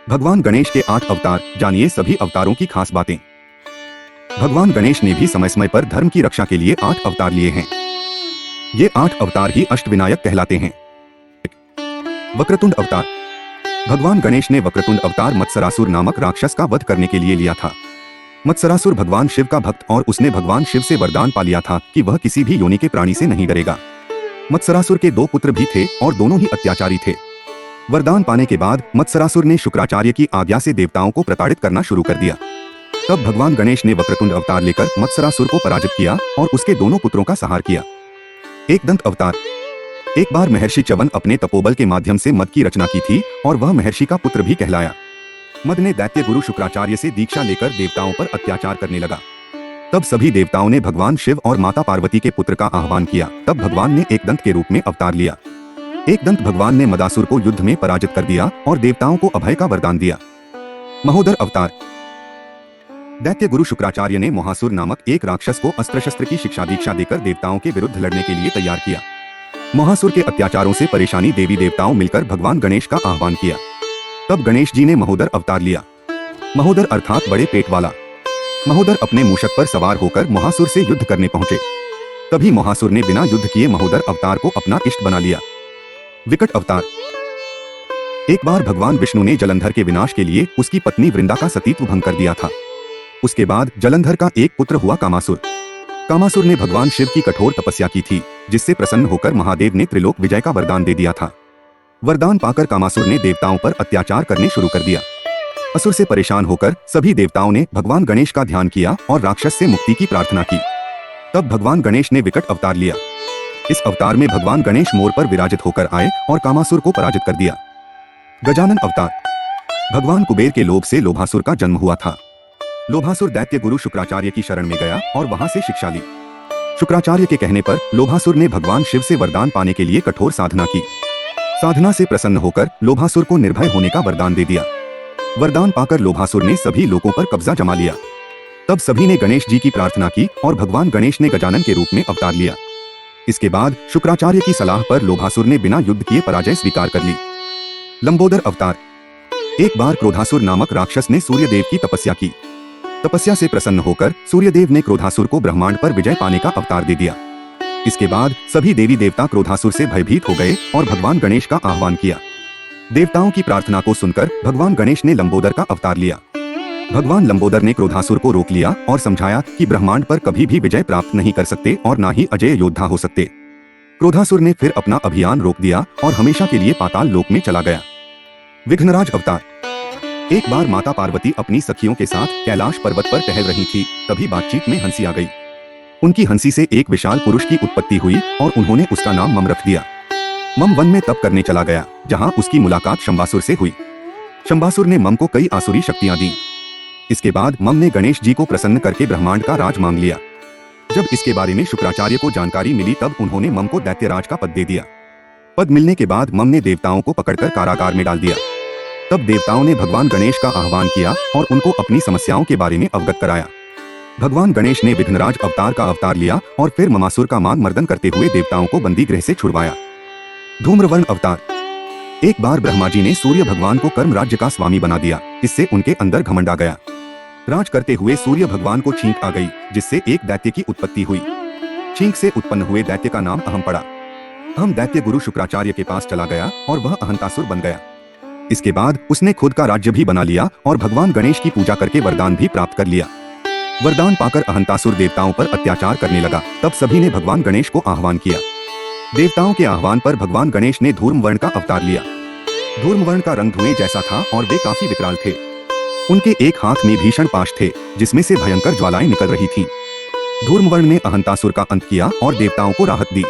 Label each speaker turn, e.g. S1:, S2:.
S1: भगवान गणेश के 8 अवतार, जानिए सभी अवतारों की खास बातें। भगवान गणेश ने भी समय समय पर धर्म की रक्षा के लिए 8 अवतार लिए हैं। ये 8 अवतार ही अष्टविनायक कहलाते हैं। वक्रतुंड अवतार। भगवान गणेश ने वक्रतुंड अवतार मत्सरासुर नामक राक्षस का वध करने के लिए लिया था। मत्सरासुर भगवान शिव का भक्त और उसने भगवान शिव से वरदान पा लिया था कि वह किसी भी योनि के प्राणी से नहीं डरेगा। मत्सरासुर के 2 पुत्र भी थे और दोनों ही अत्याचारी थे। वरदान पाने के बाद मत्सरासुर ने शुक्राचार्य की आज्ञा से देवताओं को प्रताड़ित करना शुरू कर दिया। तब भगवान गणेश ने वक्रतुंड अवतार लेकर मत्सरासुर को पराजित किया और उसके दोनों पुत्रों का संहार किया। एकदंत अवतार। एक बार महर्षि च्यवन अपने तपोबल के माध्यम से मद की रचना की थी और वह महर्षि का पुत्र भी कहलाया। मद ने दैत्य गुरु शुक्राचार्य से दीक्षा लेकर देवताओं पर अत्याचार करने लगा। तब सभी देवताओं ने भगवान शिव और माता पार्वती के पुत्र का आह्वान किया। तब भगवान ने एकदंत के रूप में अवतार लिया। एकदंत भगवान ने मदासुर को युद्ध में पराजित कर दिया और देवताओं को अभय का वरदान दिया। महोदर अवतार। दैत्य गुरु शुक्राचार्य ने मोहासुर नामक एक राक्षस को अस्त्र शस्त्र की शिक्षा दीक्षा देकर देवताओं के विरुद्ध लड़ने के लिए तैयार किया। मोहासुर के अत्याचारों से परेशानी देवी देवताओं मिलकर भगवान गणेश का आह्वान किया। तब गणेश जी ने महोदर अवतार लिया। महोदर अर्थात बड़े पेट वाला। महोदर अपने मूषक पर सवार होकर मोहासुर से युद्ध करने पहुंचे। तभी मोहासुर ने बिना युद्ध किए महोदर अवतार को अपना इष्ट बना लिया। विकट अवतार। एक बार भगवान विष्णु ने जलंधर के विनाश के लिए उसकी पत्नी वृंदा का सतीत्व भंग कर दिया था। उसके बाद जलंधर का एक पुत्र हुआ कामासुर। कामासुर ने भगवान शिव की कठोर तपस्या की थी, जिससे प्रसन्न होकर महादेव ने त्रिलोक विजय का वरदान दे दिया था। वरदान पाकर कामासुर ने देवताओं पर अत्याचार करने शुरू कर दिया। असुर से परेशान होकर सभी देवताओं ने भगवान गणेश का ध्यान किया और राक्षस से मुक्ति की प्रार्थना की। तब भगवान गणेश ने विकट अवतार लिया। इस अवतार में भगवान गणेश मोर पर विराजित होकर आए और कामासुर को पराजित कर दिया। गजानन अवतार। भगवान कुबेर के लोभ से लोभासुर का जन्म हुआ था। लोभासुर दैत्य गुरु शुक्राचार्य की शरण में गया और वहां से शिक्षा ली। शुक्राचार्य के कहने पर लोभासुर ने भगवान शिव से वरदान पाने के लिए कठोर साधना की। साधना से प्रसन्न होकर लोभासुर को निर्भय होने का वरदान दे दिया। वरदान पाकर लोभासुर ने सभी लोगों पर कब्जा जमा लिया। तब सभी ने गणेश जी की प्रार्थना की और भगवान गणेश ने गजानन के रूप में अवतार लिया। इसके बाद शुक्राचार्य की सलाह पर लोभासुर ने बिना युद्ध किए पराजय स्वीकार कर ली। लंबोदर अवतार। एक बार क्रोधासुर नामक राक्षस ने सूर्यदेव की तपस्या की। तपस्या से प्रसन्न होकर सूर्यदेव ने क्रोधासुर को ब्रह्मांड पर विजय पाने का अवतार दे दिया। इसके बाद सभी देवी देवता क्रोधासुर से भयभीत हो गए और भगवान गणेश का आह्वान किया। देवताओं की प्रार्थना को सुनकर भगवान गणेश ने लंबोदर का अवतार लिया। भगवान लंबोदर ने क्रोधासुर को रोक लिया और समझाया कि ब्रह्मांड पर कभी भी विजय प्राप्त नहीं कर सकते और ना ही अजय योद्धा हो सकते। क्रोधासुर ने फिर अपना अभियान रोक दिया और हमेशा के लिए पाताल लोक में चला गया। विघ्नराज अवतार। एक बार माता पार्वती अपनी सखियों के साथ कैलाश पर्वत पर टहल रही थी। तभी बातचीत में हंसी आ गई। उनकी हंसी से एक विशाल पुरुष की उत्पत्ति हुई और उन्होंने उसका नाम मम रख दिया। मम वन में तप करने चला गया, जहां उसकी मुलाकात शंबासुर से हुई। शंबासुर ने मम को कई आसुरी शक्तियां दी। इसके बाद मम ने गणेश जी को प्रसन्न करके ब्रह्मांड का राज मांग लिया। जब इसके बारे में शुक्राचार्य को जानकारी मिली तब उन्होंने मम को दैत्यराज का पद दे दिया। पद मिलने के बाद मम ने देवताओं को पकड़कर कारागार में डाल दिया। तब देवताओं ने भगवान गणेश का आह्वान किया और उनको अपनी समस्याओं के बारे में अवगत कराया। भगवान गणेश ने विघ्नराज अवतार का अवतार लिया और फिर ममासुर का मान मर्दन करते हुए देवताओं को बंदी गृह से छुड़वाया। धूम्रवर्ण अवतार। एक बार ब्रह्मा जी ने सूर्य भगवान को कर्म राज्य का स्वामी बना दिया। इससे उनके अंदर घमंड आ गया। राज करते हुए सूर्य भगवान को छींक आ गई, जिससे एक दैत्य की उत्पत्ति हुई। छींक से उत्पन्न हुए दैत्य का नाम अहम पड़ा। अहम दैत्य गुरु शुक्राचार्य के पास चला गया और वह अहंतासुर बन गया। इसके बाद उसने खुद का राज्य भी बना लिया और भगवान गणेश की पूजा करके वरदान भी प्राप्त कर लिया। वरदान पाकर अहंतासुर देवताओं पर अत्याचार करने लगा। तब सभी ने भगवान गणेश को आह्वान किया। देवताओं के आह्वान पर भगवान गणेश ने धूम्रवर्ण का अवतार लिया। धूम्रवर्ण का रंग धुएं जैसा था और वे काफी विकराल थे। उनके एक हाथ में भीषण पाश थे, जिसमें से भयंकर ज्वालाएं निकल रही थीं। धूम्रवर्ण ने अहंतासुर का अंत किया और देवताओं को राहत दी।